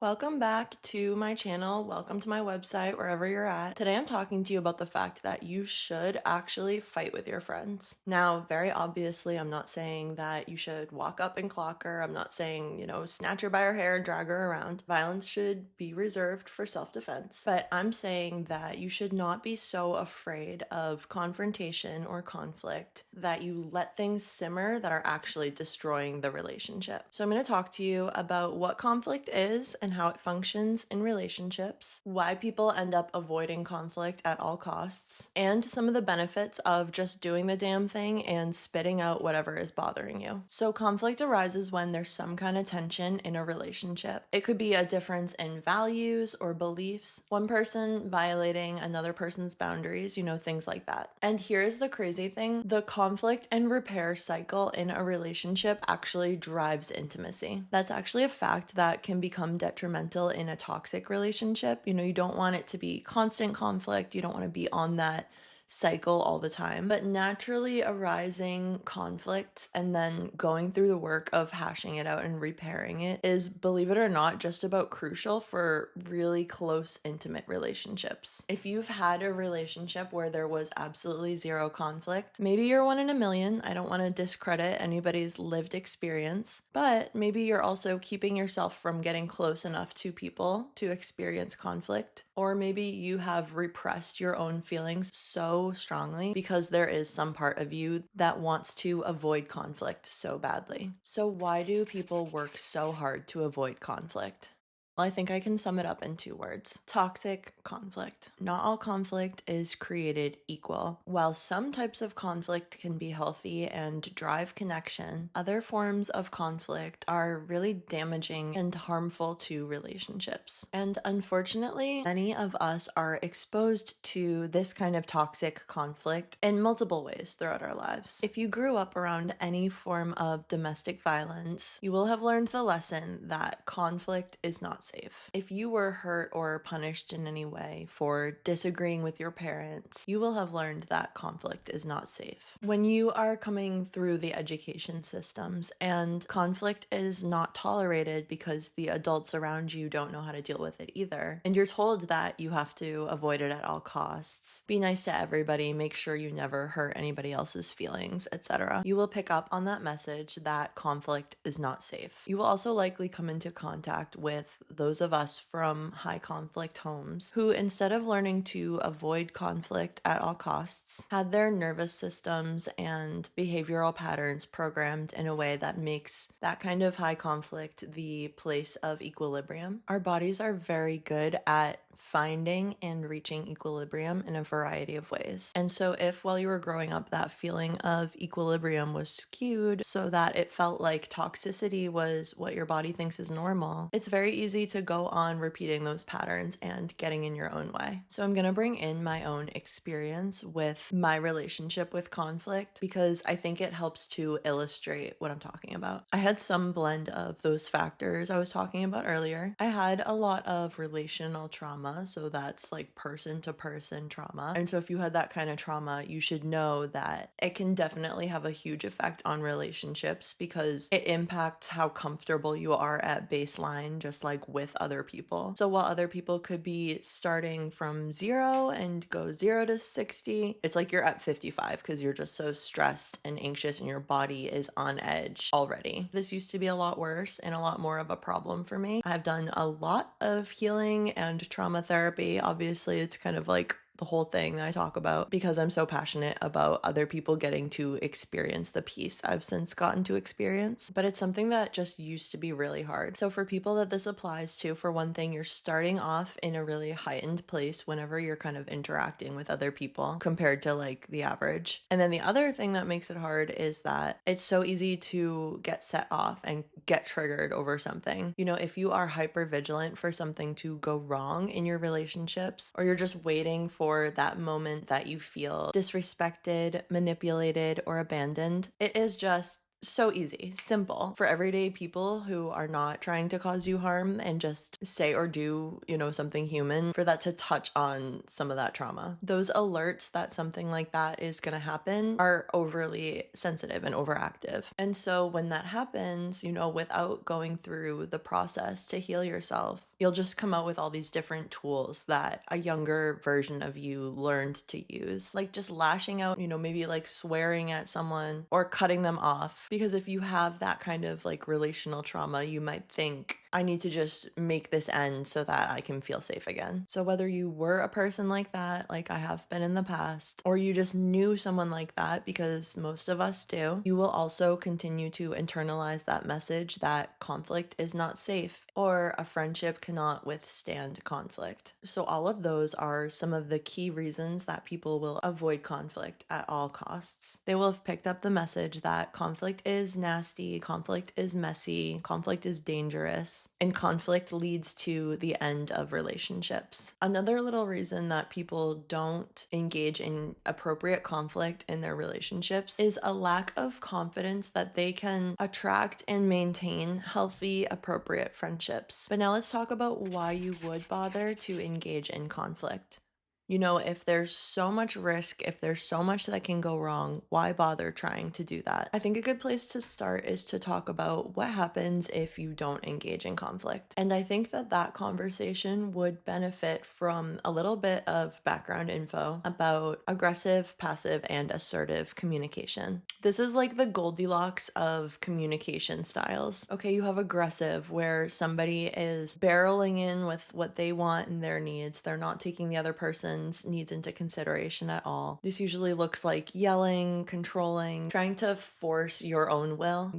Welcome back to my channel. Welcome to my website, wherever you're at. Today I'm talking to you about the fact that you should actually fight with your friends. Now, very obviously, I'm not saying that you should walk up and clock her. I'm not saying, snatch her by her hair and drag her around. Violence should be reserved for self-defense. But I'm saying that you should not be so afraid of confrontation or conflict that you let things simmer that are actually destroying the relationship. So I'm going to talk to you about what conflict is and how it functions in relationships, why people end up avoiding conflict at all costs, and some of the benefits of just doing the damn thing and spitting out whatever is bothering you. So conflict arises when there's some kind of tension in a relationship. It could be a difference in values or beliefs, one person violating another person's boundaries, things like that. And here's the crazy thing: the conflict and repair cycle in a relationship actually drives intimacy. That's actually a fact that can become detrimental in a toxic relationship. You don't want it to be constant conflict. You don't want to be on that cycle all the time, but naturally arising conflicts and then going through the work of hashing it out and repairing it is, believe it or not, just about crucial for really close, intimate relationships. If you've had a relationship where there was absolutely zero conflict, maybe you're one in a million. I don't want to discredit anybody's lived experience, but maybe you're also keeping yourself from getting close enough to people to experience conflict. Or maybe you have repressed your own feelings so strongly because there is some part of you that wants to avoid conflict so badly. So why do people work so hard to avoid conflict? Well, I think I can sum it up in 2 words: toxic conflict. Not all conflict is created equal. While some types of conflict can be healthy and drive connection, other forms of conflict are really damaging and harmful to relationships. And unfortunately, many of us are exposed to this kind of toxic conflict in multiple ways throughout our lives. If you grew up around any form of domestic violence, you will have learned the lesson that conflict is not safe. If you were hurt or punished in any way for disagreeing with your parents, you will have learned that conflict is not safe. When you are coming through the education systems and conflict is not tolerated because the adults around you don't know how to deal with it either, and you're told that you have to avoid it at all costs, be nice to everybody, make sure you never hurt anybody else's feelings, etc., you will pick up on that message that conflict is not safe. You will also likely come into contact with those of us from high conflict homes who, instead of learning to avoid conflict at all costs, had their nervous systems and behavioral patterns programmed in a way that makes that kind of high conflict the place of equilibrium. Our bodies are very good at finding and reaching equilibrium in a variety of ways. And so if while you were growing up that feeling of equilibrium was skewed so that it felt like toxicity was what your body thinks is normal, it's very easy to go on repeating those patterns and getting in your own way. So I'm going to bring in my own experience with my relationship with conflict because I think it helps to illustrate what I'm talking about. I had some blend of those factors I was talking about earlier. I had a lot of relational trauma, so that's like person to person trauma. And so if you had that kind of trauma, you should know that it can definitely have a huge effect on relationships because it impacts how comfortable you are at baseline, just like with other people. So while other people could be starting from 0 and go 0 to 60, it's like you're at 55 because you're just so stressed and anxious and your body is on edge already. This used to be a lot worse and a lot more of a problem for me. I've done a lot of healing and trauma therapy. Obviously, it's kind of like the whole thing that I talk about because I'm so passionate about other people getting to experience the peace I've since gotten to experience. But it's something that just used to be really hard. So for people that this applies to, for one thing, you're starting off in a really heightened place whenever you're kind of interacting with other people compared to like the average. And then the other thing that makes it hard is that it's so easy to get set off and get triggered over something. If you are hyper vigilant for something to go wrong in your relationships, or you're just waiting for that moment that you feel disrespected, manipulated, or abandoned, it is just so easy, simple for everyday people who are not trying to cause you harm and just say or do, something human, for that to touch on some of that trauma. Those alerts that something like that is going to happen are overly sensitive and overactive. And so when that happens, without going through the process to heal yourself, You'll just come out with all these different tools that a younger version of you learned to use, like just lashing out, maybe like swearing at someone or cutting them off. Because if you have that kind of like relational trauma, you might think, I need to just make this end so that I can feel safe again. So whether you were a person like that, like I have been in the past, or you just knew someone like that, because most of us do, you will also continue to internalize that message that conflict is not safe or a friendship cannot withstand conflict. So all of those are some of the key reasons that people will avoid conflict at all costs. They will have picked up the message that conflict is nasty, conflict is messy, conflict is dangerous, and conflict leads to the end of relationships. Another little reason that people don't engage in appropriate conflict in their relationships is a lack of confidence that they can attract and maintain healthy, appropriate friendships. But now let's talk about why you would bother to engage in conflict. If there's so much risk, if there's so much that can go wrong, why bother trying to do that? I think a good place to start is to talk about what happens if you don't engage in conflict. And I think that conversation would benefit from a little bit of background info about aggressive, passive, and assertive communication. This is like the Goldilocks of communication styles. Okay, you have aggressive, where somebody is barreling in with what they want and their needs. They're not taking the other person's needs into consideration at all. This usually looks like yelling, controlling, trying to force your own will,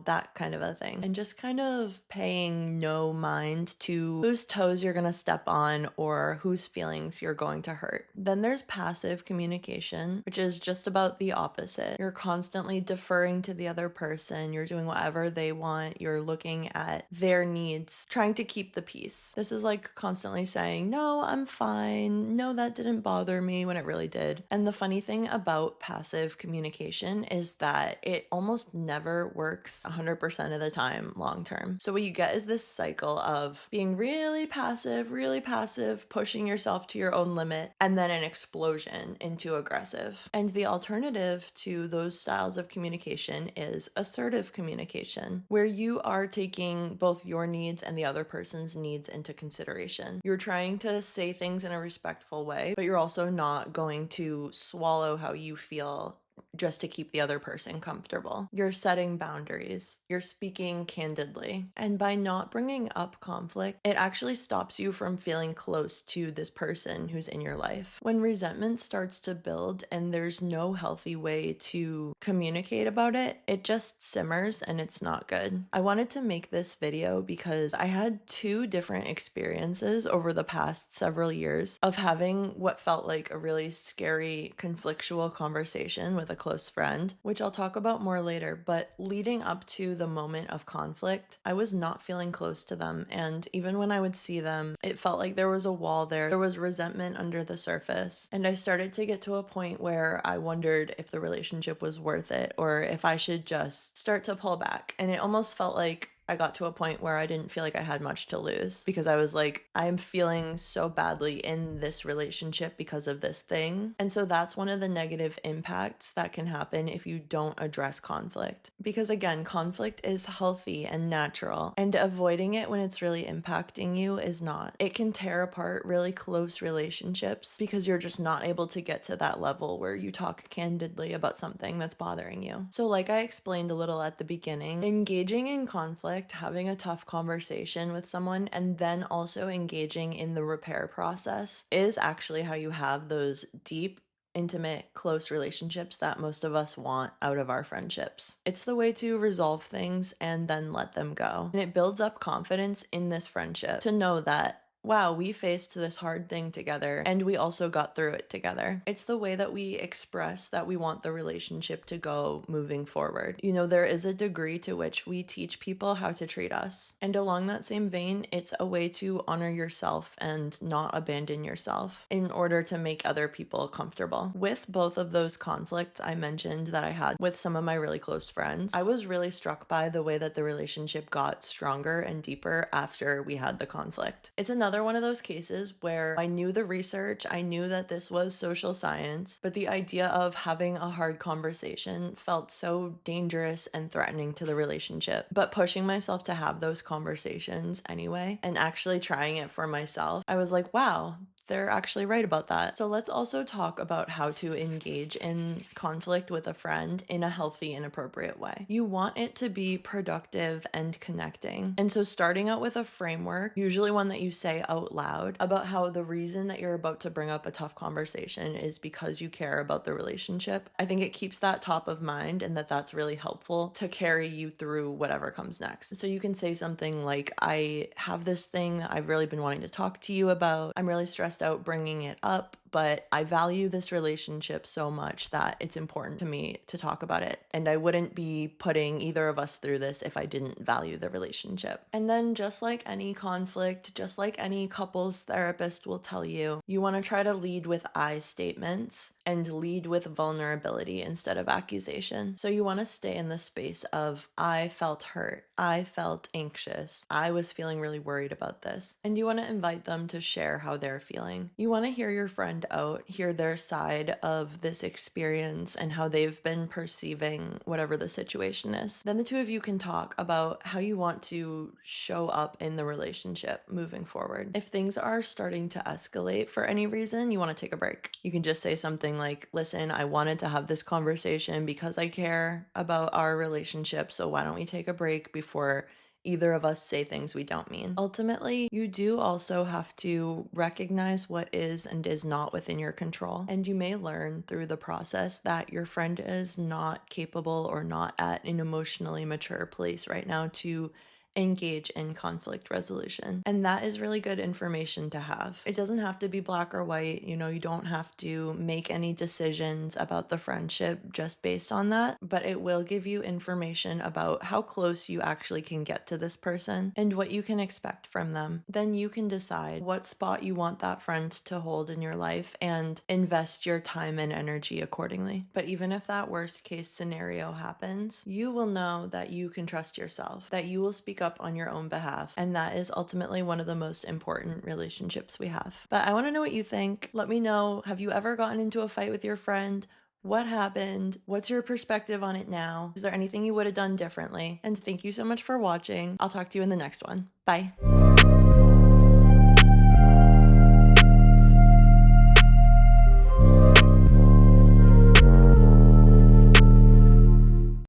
that kind of a thing. And just kind of paying no mind to whose toes you're gonna step on or whose feelings you're going to hurt. Then there's passive communication, which is just about the opposite. You're constantly deferring to the other person. You're doing whatever they want. You're looking at their needs, trying to keep the peace. This is like constantly saying, no, I'm fine. No, that didn't bother me, when it really did. And the funny thing about passive communication is that it almost never works 100% of the time long term. So what you get is this cycle of being really passive, pushing yourself to your own limit, and then an explosion into aggressive. And the alternative to those styles of communication is assertive communication, where you are taking both your needs and the other person's needs into consideration. You're trying to say things in a respectful way, but you're also not going to swallow how you feel just to keep the other person comfortable. You're setting boundaries. You're speaking candidly. And by not bringing up conflict, it actually stops you from feeling close to this person who's in your life. When resentment starts to build and there's no healthy way to communicate about it, it just simmers and it's not good. I wanted to make this video because I had two different experiences over the past several years of having what felt like a really scary, conflictual conversation with a close friend, which I'll talk about more later. But leading up to the moment of conflict, I was not feeling close to them. And even when I would see them, it felt like there was a wall there. There was resentment under the surface. And I started to get to a point where I wondered if the relationship was worth it or if I should just start to pull back. And it almost felt like I got to a point where I didn't feel like I had much to lose, because I was like, I'm feeling so badly in this relationship because of this thing. And so that's one of the negative impacts that can happen if you don't address conflict. Because again, conflict is healthy and natural, and avoiding it when it's really impacting you is not. It can tear apart really close relationships because you're just not able to get to that level where you talk candidly about something that's bothering you. So like I explained a little at the beginning, engaging in conflict, having a tough conversation with someone, and then also engaging in the repair process is actually how you have those deep, intimate, close relationships that most of us want out of our friendships. It's the way to resolve things and then let them go. And it builds up confidence in this friendship to know that, wow, we faced this hard thing together and we also got through it together. It's the way that we express that we want the relationship to go moving forward. There is a degree to which we teach people how to treat us. And along that same vein, it's a way to honor yourself and not abandon yourself in order to make other people comfortable. With both of those conflicts I mentioned that I had with some of my really close friends, I was really struck by the way that the relationship got stronger and deeper after we had the conflict. It's another another one of those cases where I knew the research, I knew that this was social science, but the idea of having a hard conversation felt so dangerous and threatening to the relationship. But pushing myself to have those conversations anyway and actually trying it for myself, I was like, wow, they're actually right about that. So let's also talk about how to engage in conflict with a friend in a healthy and appropriate way. You want it to be productive and connecting. And so starting out with a framework, usually one that you say out loud, about how the reason that you're about to bring up a tough conversation is because you care about the relationship. I think it keeps that top of mind, and that's really helpful to carry you through whatever comes next. So you can say something like, I have this thing that I've really been wanting to talk to you about. I'm really stressed out bringing it up, but I value this relationship so much that it's important to me to talk about it. And I wouldn't be putting either of us through this if I didn't value the relationship. And then just like any conflict, just like any couples therapist will tell you, you want to try to lead with I statements and lead with vulnerability instead of accusation. So you want to stay in the space of, I felt hurt, I felt anxious, I was feeling really worried about this. And you want to invite them to share how they're feeling. You want to hear your friend out, hear their side of this experience and how they've been perceiving whatever the situation is. Then the two of you can talk about how you want to show up in the relationship moving forward. If things are starting to escalate for any reason, you want to take a break. You can just say something like, listen, I wanted to have this conversation because I care about our relationship, so why don't we take a break before either of us say things we don't mean. Ultimately, you do also have to recognize what is and is not within your control. And you may learn through the process that your friend is not capable or not at an emotionally mature place right now to engage in conflict resolution. And that is really good information to have. It doesn't have to be black or white. You don't have to make any decisions about the friendship just based on that, but it will give you information about how close you actually can get to this person and what you can expect from them. Then you can decide what spot you want that friend to hold in your life and invest your time and energy accordingly. But even if that worst case scenario happens, you will know that you can trust yourself, that you will speak up on your own behalf. And that is ultimately one of the most important relationships we have. But I want to know what you think. Let me know. Have you ever gotten into a fight with your friend? What happened? What's your perspective on it now? Is there anything you would have done differently? And thank you so much for watching. I'll talk to you in the next one. Bye.